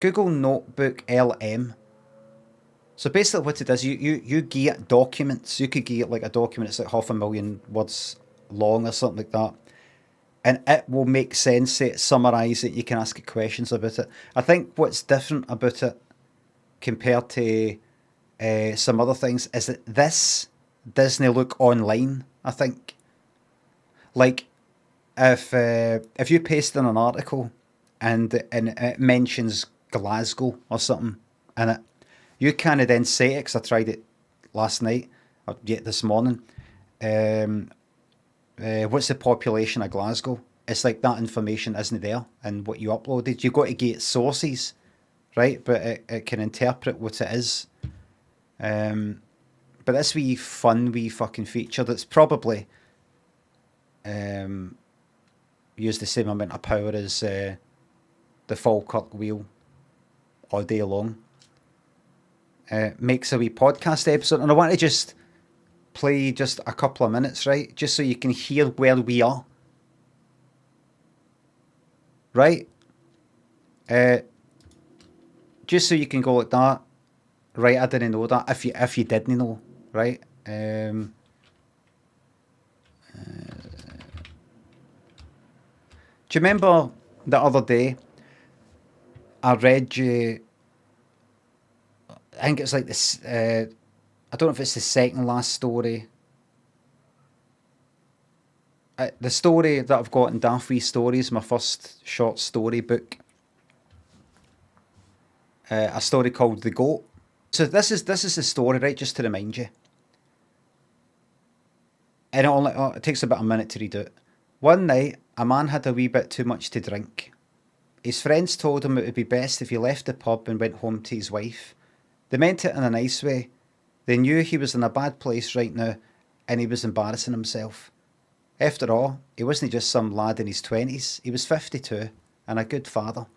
Google NotebookLM. So basically what it does, you get documents. You could get like a document that's like 500,000 words long or something like that. And it will make sense, it, summarise it, you can ask it questions about it. I think what's different about it compared to some other things is that this Disney look online, I think. Like, if you paste in an article and it mentions Glasgow or something in it, you kind of then say it, because I tried it last night, or yet this morning. What's the population of Glasgow? It's like that information isn't there in what you uploaded. You've got to get sources, right? But it can interpret what it is. But this wee fun wee fucking feature that's probably use the same amount of power as the Falkirk wheel all day long. Makes a wee podcast episode, and I want to just play just a couple of minutes, right? Just so you can hear where we are. Right? Just so you can go like that. Right, I didn't know that. If you didn't know, right? Do you remember the other day I read you, I think it's like this, I don't know if it's the second last story. The story that I've got in Daft Wee Stories, my first short story book. A story called The Goat. So this is the story, right, just to remind you. And it takes about a minute to read it. One night, a man had a wee bit too much to drink. His friends told him it would be best if he left the pub and went home to his wife. They meant it in a nice way. They knew he was in a bad place right now, and he was embarrassing himself. After all, he wasn't just some lad in his 20s, he was 52, and a good father.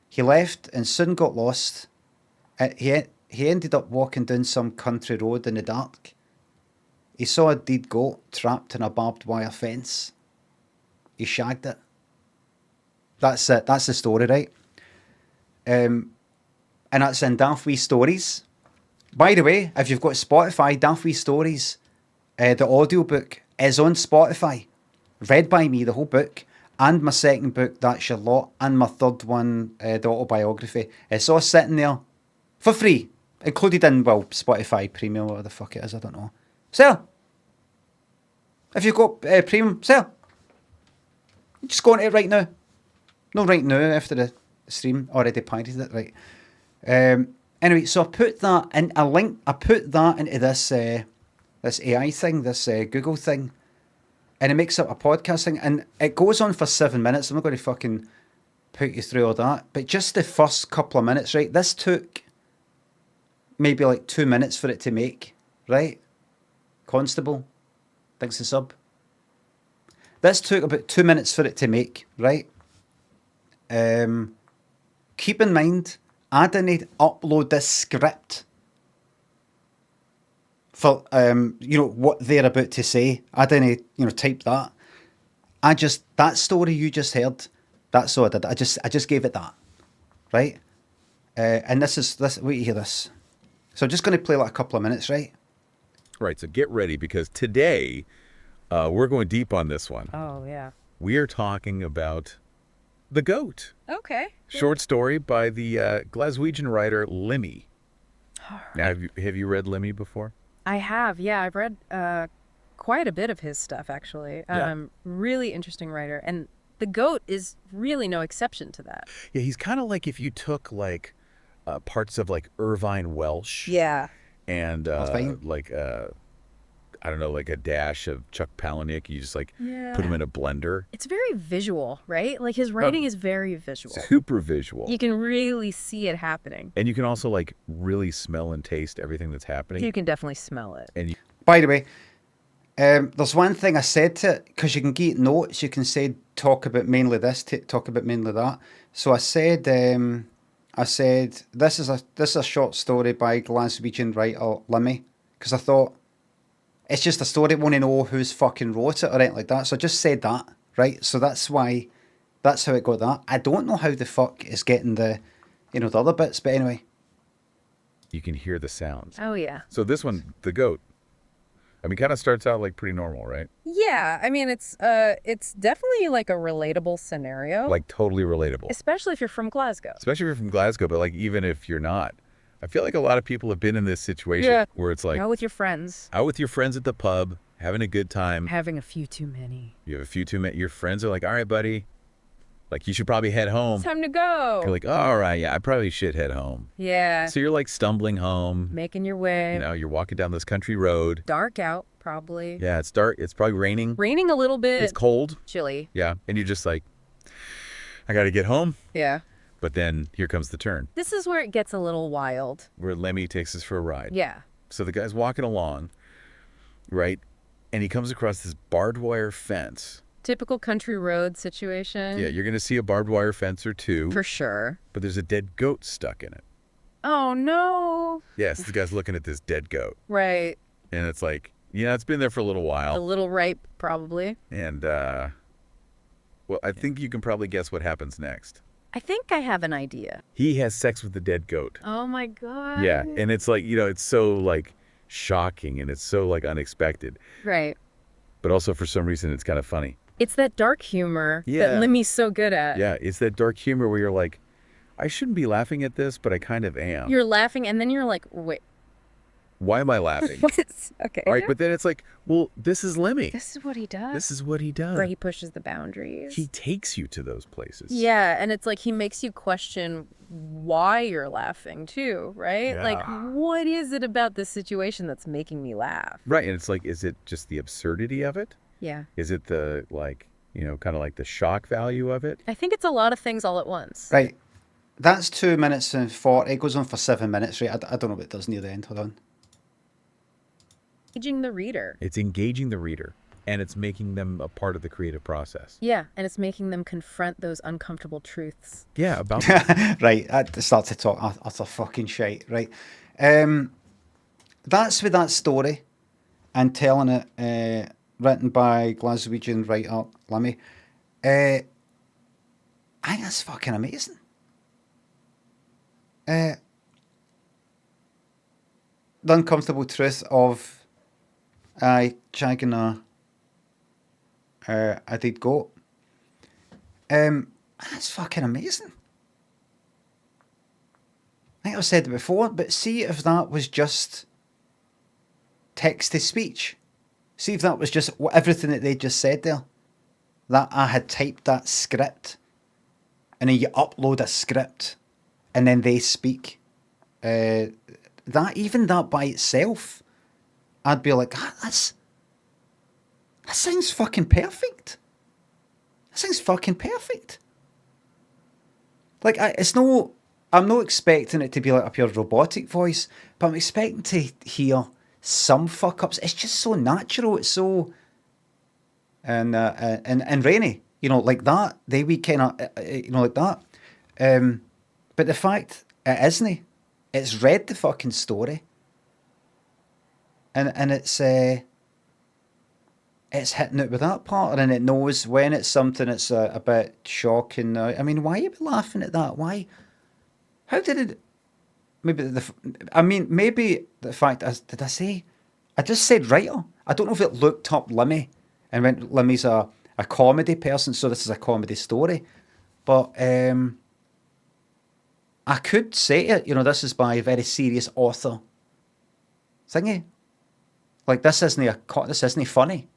He left and soon got lost. He ended up walking down some country road in the dark. He saw a dead goat trapped in a barbed wire fence. He shagged it. That's it. That's the story, right? And that's in Daft Wee Stories. By the way, if you've got Spotify, Daft Wee Stories, the audiobook is on Spotify. Read by me, the whole book. And my second book, That's Your Lot. And my third one, the autobiography. It's all sitting there for free. Included in, well, Spotify Premium, whatever the fuck it is, I don't know. Sir! If you've got Premium, sir! Just go on to it right now. No, right now, after the stream. Already pirated it, right. Anyway, so I put that in a link. I put that into this this AI thing, this Google thing. And it makes up a podcast thing. And it goes on for 7 minutes. I'm not going to fucking put you through all that. But just the first couple of minutes, right? This took maybe like 2 minutes for it to make, right? Constable, thanks the sub. This took about 2 minutes for it to make, right? Keep in mind, I didn't upload this script for what they're about to say. I didn't type that. That story you just heard, that's all I did. I just gave it that, right? And this. Wait, you hear this? So I'm just going to play like a couple of minutes, right? Right. So get ready, because today we're going deep on this one. Oh yeah. We are talking about The Goat. Okay. Short story by the Glaswegian writer Limmy. Right. Now, have you read Limmy before? I have. Yeah, I've read quite a bit of his stuff actually. Really interesting writer, and The Goat is really no exception to that. Yeah, he's kind of like if you took like parts of like Irvine Welsh. Yeah. And like I don't know, like a dash of Chuck Palahniuk. You just like put him in a blender. It's very visual, right? Like his writing is very visual. Super visual. You can really see it happening. And you can also like really smell and taste everything that's happening. You can definitely smell it. And by the way, there's one thing I said to it, because you can get notes. You can say talk about mainly this, talk about mainly that. So I said this is a short story by Glaswegian writer Limmy, because I thought it's just a story. I want to know who's fucking wrote it or anything like that. So I just said that, right? So that's how it got that. I don't know how the fuck it's getting the you know, the other bits. But anyway. You can hear the sounds. Oh, yeah. So this one, the goat, I mean, kind of starts out like pretty normal, right? Yeah, I mean, it's definitely like a relatable scenario. Like totally relatable. Especially if you're from Glasgow. Especially if you're from Glasgow, but like even if you're not. I feel like a lot of people have been in this situation where it's like out with your friends. Out with your friends at the pub, having a good time. Having a few too many. You have a few too many. Your friends are like, all right, buddy. Like, you should probably head home. It's time to go. You're like, oh, all right, yeah, I probably should head home. Yeah. So you're like stumbling home. Making your way. You know, you're walking down this country road. Dark out, probably. Yeah, it's dark. It's probably raining. Raining a little bit. It's cold. Chilly. Yeah. And you're just like, I got to get home. Yeah. But then here comes the turn. This is where it gets a little wild. Where Lemmy takes us for a ride. Yeah. So the guy's walking along, right? And he comes across this barbed wire fence. Typical country road situation. Yeah, you're going to see a barbed wire fence or two. For sure. But there's a dead goat stuck in it. Oh, no. Yes, the guy's looking at this dead goat. Right. And it's like, yeah, it's been there for a little while. A little ripe, probably. And, well, I think you can probably guess what happens next. I think I have an idea. He has sex with the dead goat. Oh, my God. Yeah, and it's like, you know, it's so, like, shocking and it's so, like, unexpected. Right. But also, for some reason, it's kind of funny. It's that dark humor that Limmy's so good at. Yeah, it's that dark humor where you're like, I shouldn't be laughing at this, but I kind of am. You're laughing, and then you're like, wait. Why am I laughing? Okay. All right, but then it's like, well, this is Limmy. This is what he does. This is what he does. Where he pushes the boundaries. He takes you to those places. Yeah, and it's like he makes you question why you're laughing too, right? Yeah. Like, what is it about this situation that's making me laugh? Right, and it's like, is it just the absurdity of it? Yeah. Is it the, like, you know, kind of like the shock value of it? I think it's a lot of things all at once. Right. That's 2 minutes and 40. It goes on for 7 minutes, right? I don't know what it does near the end. Hold on. Engaging the reader. It's engaging the reader, and it's making them a part of the creative process. Yeah, and it's making them confront those uncomfortable truths. Yeah, about Right, I start to talk utter fucking shit, right? That's with that story and telling it, written by Glaswegian writer Limmy. I think that's fucking amazing. The uncomfortable truth of shagging a dead goat. That's fucking amazing. I think I've said it before, but see if that was just text to speech. See if that was just everything that they just said there. That I had typed that script, and then you upload a script, and then they speak. That by itself, I'd be like, that sounds fucking perfect. That sounds fucking perfect. Like, I'm not expecting it to be like a pure robotic voice, but I'm expecting to hear some fuck ups. It's just so natural. It's so and rainy, you know, like that. They we kind of, you know, like that. But the fact it isn't. It's read the fucking story, and it's hitting it with that part, and it knows when it's something that's a bit shocking. I mean, why are you laughing at that? Why? How did it? Maybe maybe the fact did I say? I just said writer. I don't know if it looked up Limmy and went Limmy's a comedy person, so this is a comedy story, but I could say it. You know, this is by a very serious author. Thingy, like this isn't funny.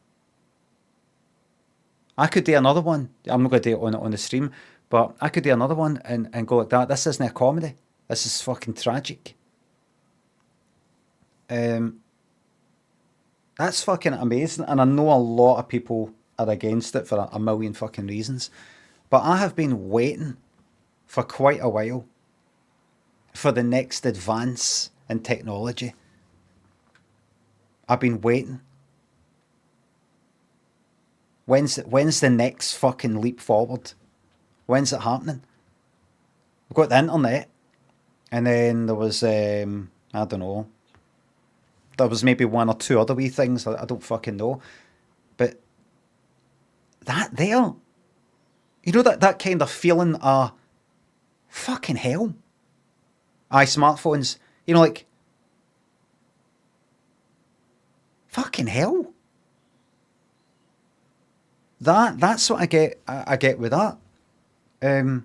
I could do another one. I'm not going to do it on the stream, but I could do another one and go like that. This isn't a comedy. This is fucking tragic. That's fucking amazing, and I know a lot of people are against it for a million fucking reasons, but I have been waiting for quite a while for the next advance in technology. I've been waiting. When's the next fucking leap forward? When's it happening? We've got the internet, and then there was I don't know. There was maybe one or two other wee things I don't fucking know, but that there, you know, that kind of feeling, fucking hell, smartphones. You know, like, fucking hell. That's what I get with that. And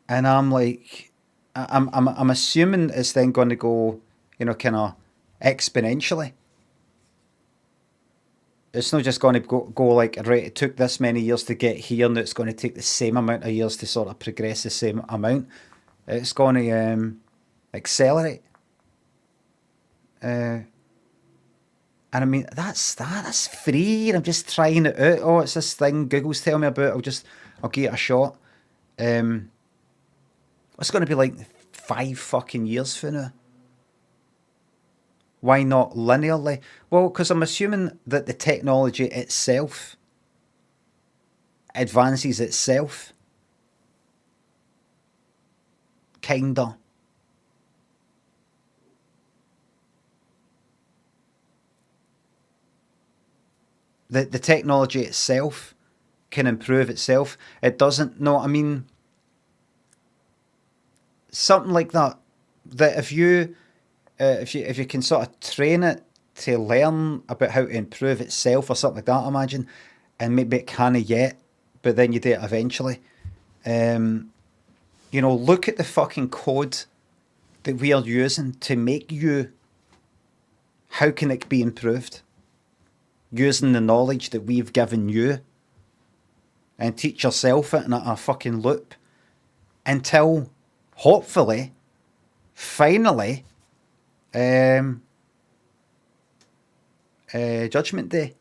I'm like, I'm assuming it's then going to go, you know, kind of exponentially. It's not just going to go like, right, it took this many years to get here, and it's going to take the same amount of years to sort of progress the same amount. It's going to accelerate. And I mean, that's free, and I'm just trying it out. Oh, it's this thing Google's telling me about. I'll give it a shot. It's going to be like 5 fucking years from now. Why not linearly? Well, because I'm assuming that the technology itself advances itself. Kinda. The technology itself can improve itself. It doesn't. No, I mean, something like that. That if you can sort of train it to learn about how to improve itself or something like that, I imagine, and maybe it can't yet, but then you do it eventually. You know, look at the fucking code that we are using to make you. How can it be improved? Using the knowledge that we've given you, and teach yourself it in a fucking loop until, hopefully, finally, Judgment Day.